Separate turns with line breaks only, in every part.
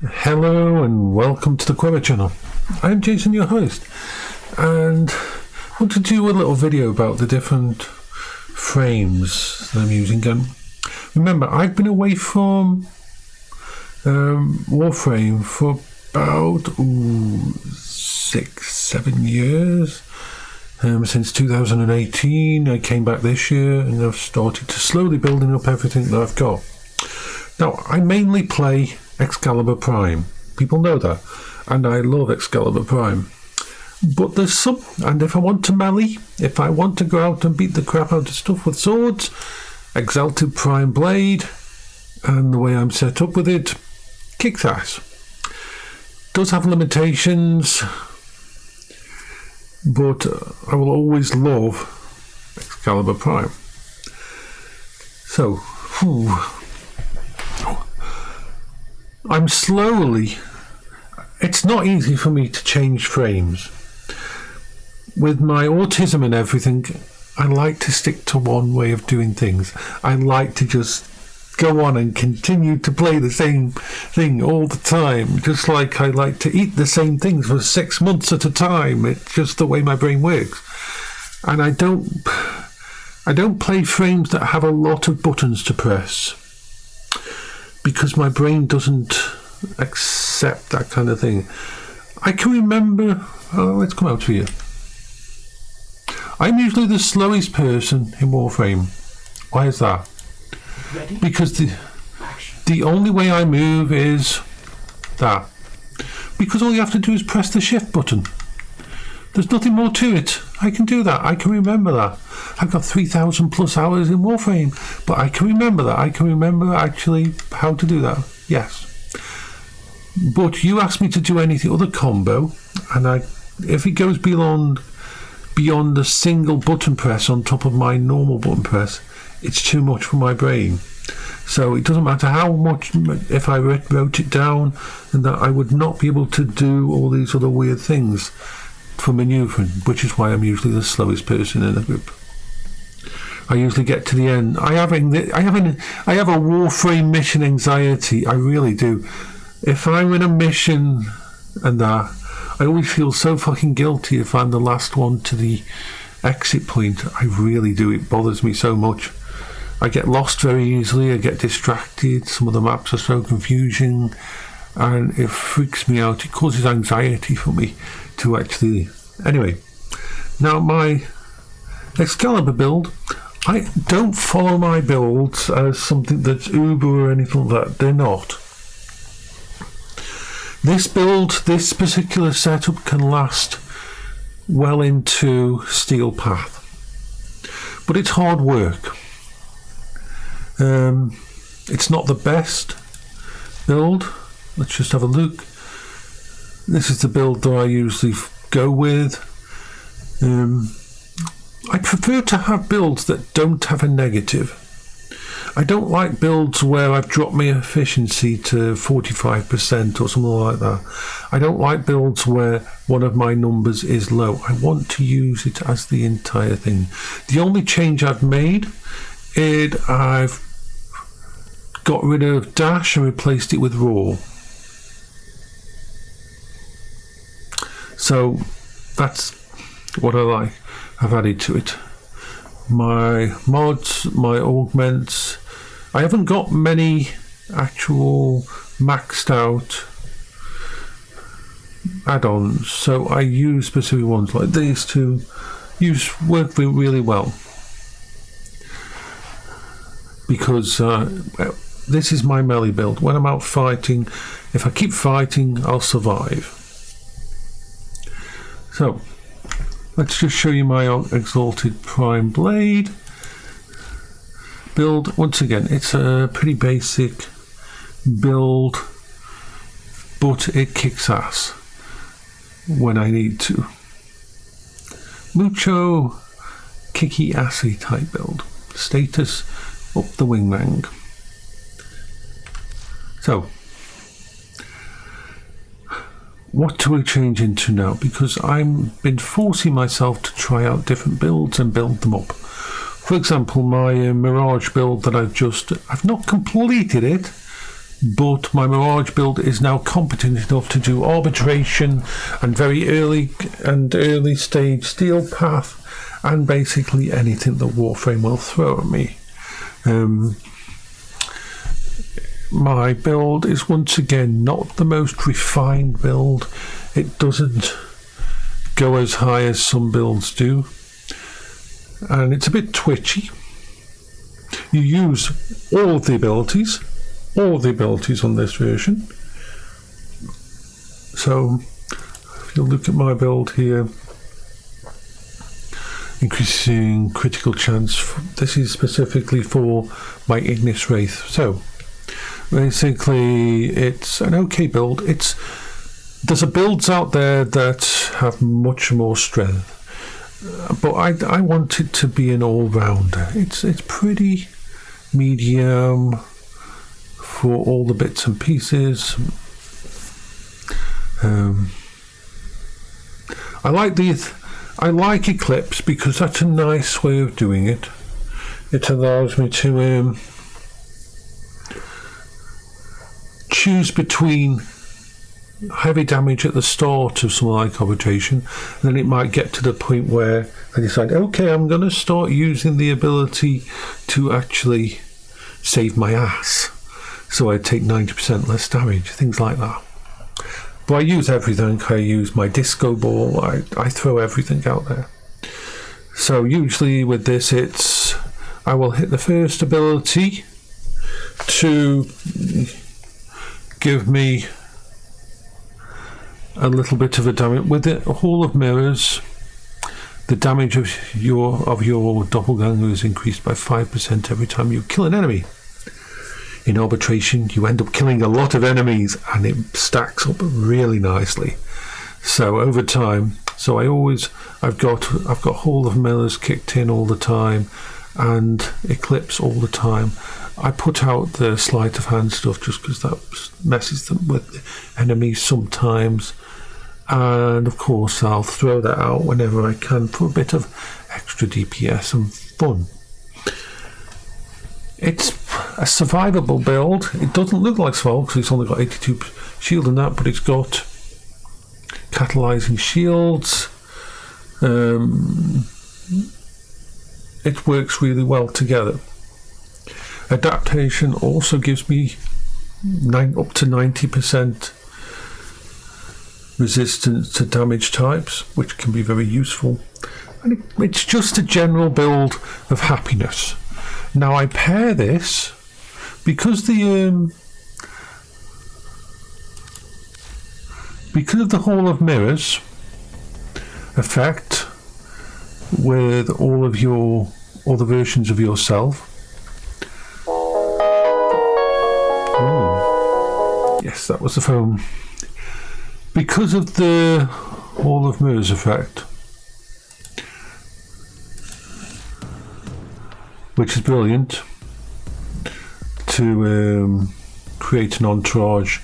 Hello and welcome to the Query channel. I'm Jason, your host, and I want to do a little video about the different frames that I'm using. And remember, I've been away from Warframe for about 6-7 years. Since 2018, I came back this year and I've started to slowly building up everything that I've got. Now, I mainly play Excalibur Prime. People know that. And I love Excalibur Prime. But there's some, and if I want to melee, if I want to go out and beat the crap out of stuff with swords, Exalted Prime Blade, and the way I'm set up with it, kicks ass. Does have limitations, but I will always love Excalibur Prime. So, I'm slowly... It's not easy for me to change frames. With my autism and everything, I like to stick to one way of doing things. I like to just go on and continue to play the same thing all the time, just like I like to eat the same things for 6 months at a time. It's just the way my brain works. And I don't play frames that have a lot of buttons to press, because my brain doesn't accept that kind of thing. I can remember... let's come out here. I'm usually the slowest person in Warframe. Why is that?
Ready?
Because the only way I move is that. Because all you have to do is press the shift button. There's nothing more to it. I can do that. I can remember that. I've got 3,000 plus hours in Warframe, but I can remember that. I can remember actually how to do that. Yes. But you ask me to do anything other combo, and if it goes beyond a single button press on top of my normal button press, it's too much for my brain. So it doesn't matter how much, if I wrote it down, and that I would not be able to do all these other weird things for manoeuvring, which is why I'm usually the slowest person in the group. I usually get to the end. I have a Warframe mission anxiety. I really do. If I'm in a mission and that, I always feel so fucking guilty if I'm the last one to the exit point. I really do. It bothers me so much. I get lost very easily. I get distracted. Some of the maps are so confusing, and it freaks me out. It causes anxiety for me to actually... Anyway, now my Excalibur build, I don't follow my builds as something that's Uber or anything like that. They're not. This build, this particular setup can last well into Steel Path. But it's hard work. It's not the best build. Let's just have a look. This is the build that I usually go with. I prefer to have builds that don't have a negative. I don't like builds where I've dropped my efficiency to 45% or something like that. I don't like builds where one of my numbers is low. I want to use it as the entire thing. The only change I've made is I've got rid of dash and replaced it with raw. So that's what I like. I've added to it. My mods, my augments. I haven't got many actual maxed out add-ons, so I use specific ones like these to work really well. Because this is my melee build. When I'm out fighting, if I keep fighting, I'll survive. So, let's just show you my Exalted Prime Blade build. Once again, it's a pretty basic build, but it kicks ass when I need to. Mucho kicky assy type build. Status up the wingman. So, what do we change into now? Because I've been forcing myself to try out different builds and build them up. For example, my Mirage build that I've not completed it, but my Mirage build is now competent enough to do arbitration and very early stage steel path, and basically anything that Warframe will throw at me. My build is once again not the most refined build. It doesn't go as high as some builds do, and it's a bit twitchy. You use all the abilities on this version. So if you look at my build here, increasing critical chance, this is specifically for my Ignis Wraith. So basically it's an okay build. There's builds out there that have much more strength, but I want it to be an all-rounder. It's pretty medium for all the bits and pieces. I like Eclipse because that's a nice way of doing it. It allows me to choose between heavy damage at the start of something like arbitration, and then it might get to the point where I decide, okay, I'm going to start using the ability to actually save my ass, so I take 90% less damage, things like that. But I use everything. I use my disco ball, I throw everything out there. So usually with this, I will hit the first ability to give me a little bit of a damage. With it, a Hall of Mirrors, the damage of your doppelganger is increased by 5% every time you kill an enemy. In arbitration, you end up killing a lot of enemies, and it stacks up really nicely. So over time, I've got Hall of Mirrors kicked in all the time, and Eclipse all the time. I put out the sleight of hand stuff just because that messes them with enemies sometimes, and of course I'll throw that out whenever I can for a bit of extra DPS and fun. It's a survivable build. It doesn't look like survival because it's only got 82 shield and that, but it's got catalyzing shields. It works really well together. Adaptation also gives me up to 90% resistance to damage types, which can be very useful. And it's just a general build of happiness. Now I pair this because of the Hall of Mirrors effect with all the versions of yourself. Yes, that was the phone. Because of the Hall of Mirrors effect, which is brilliant to create an entourage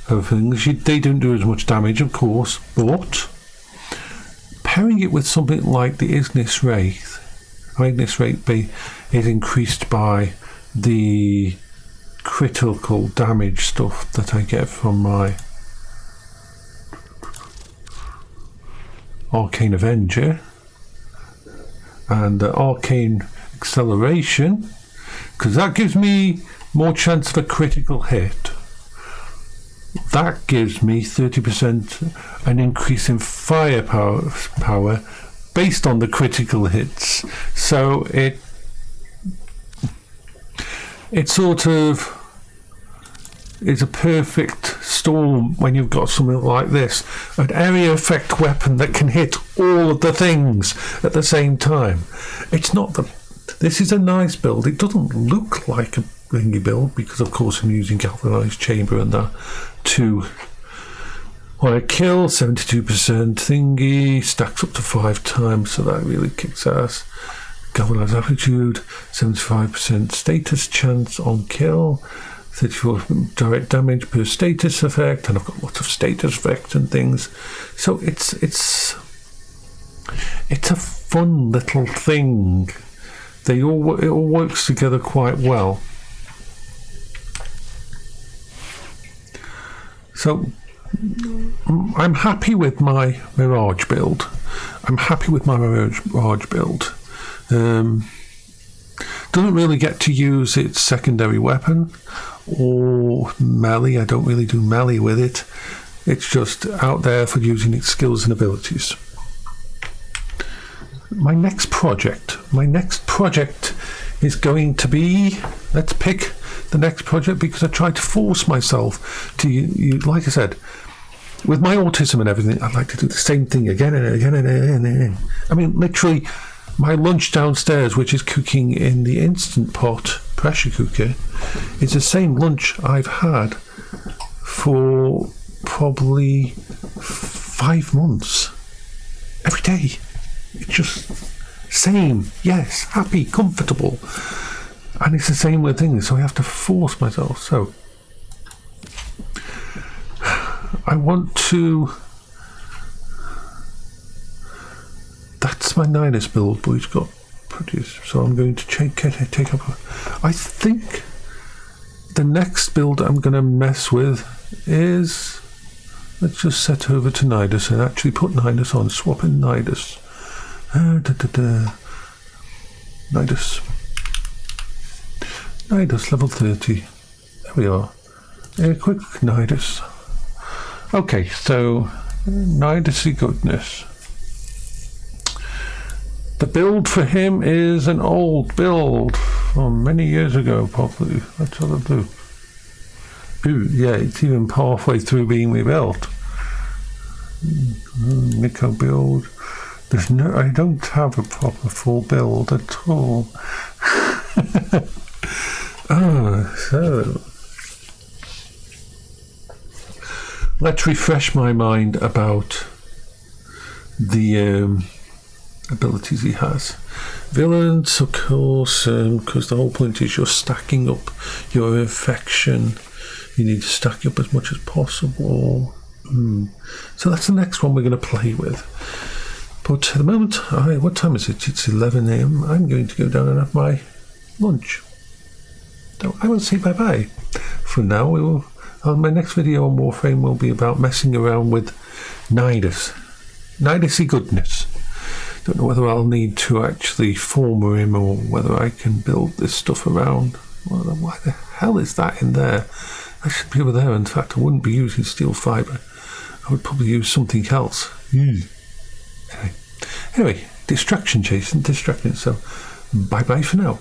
of things. They don't do as much damage, of course, but pairing it with something like the Ignis Wraith, Ignis Wraith is increased by the critical damage stuff that I get from my Arcane Avenger and Arcane Acceleration, because that gives me more chance of a critical hit. That gives me 30% an increase in firepower based on the critical hits. So it sort of is a perfect storm when you've got something like this, an area effect weapon that can hit all of the things at the same time. This is a nice build. It doesn't look like a thingy build because of course I'm using galvanized chamber and that to when I kill. 72% thingy stacks up to 5 times, so that really kicks ass. Galvanized aptitude, 75% status chance on kill, 34 direct damage per status effect, and I've got lots of status effects and things. So it's a fun little thing. It all works together quite well. So I'm happy with my Mirage build. Doesn't really get to use its secondary weapon or melee. I don't really do melee with it. It's just out there for using its skills and abilities. My next project is going to be, let's pick the next project, because I tried to force myself to, like I said, with my autism and everything, I'd like to do the same thing again and again and again and again. I mean, literally, my lunch downstairs, which is cooking in the Instant Pot pressure cooker, is the same lunch I've had for probably 5 months. Every day. It's just same, yes, happy, comfortable. And it's the same with things, so I have to force myself. So I want to, that's my Nidus build, but it's got produced, so I'm going to take up, I think the next build I'm going to mess with is, let's just set over to Nidus and actually put Nidus on, swap in Nidus. Nidus level 30. There we are. Quick Nidus. Okay, so Nidusy goodness. The build for him is an old build from many years ago, probably. Let's have a look. Ooh, yeah, it's even halfway through being rebuilt. Nico build. I don't have a proper full build at all. So let's refresh my mind about the abilities he has. Villains, of course, because the whole point is you're stacking up your infection. You need to stack up as much as possible. So that's the next one we're going to play with. But at the moment, what time is it? It's 11 AM. I'm going to go down and have my lunch. So I will say bye-bye. For now, my next video on Warframe will be about messing around with Nidus. Nidusy goodness. Don't know whether I'll need to actually form him or whether I can build this stuff around. Well, why the hell is that in there? That should be over there. In fact, I wouldn't be using steel fibre. I would probably use something else. Anyway, distraction, Jason, distraction. So, bye-bye for now.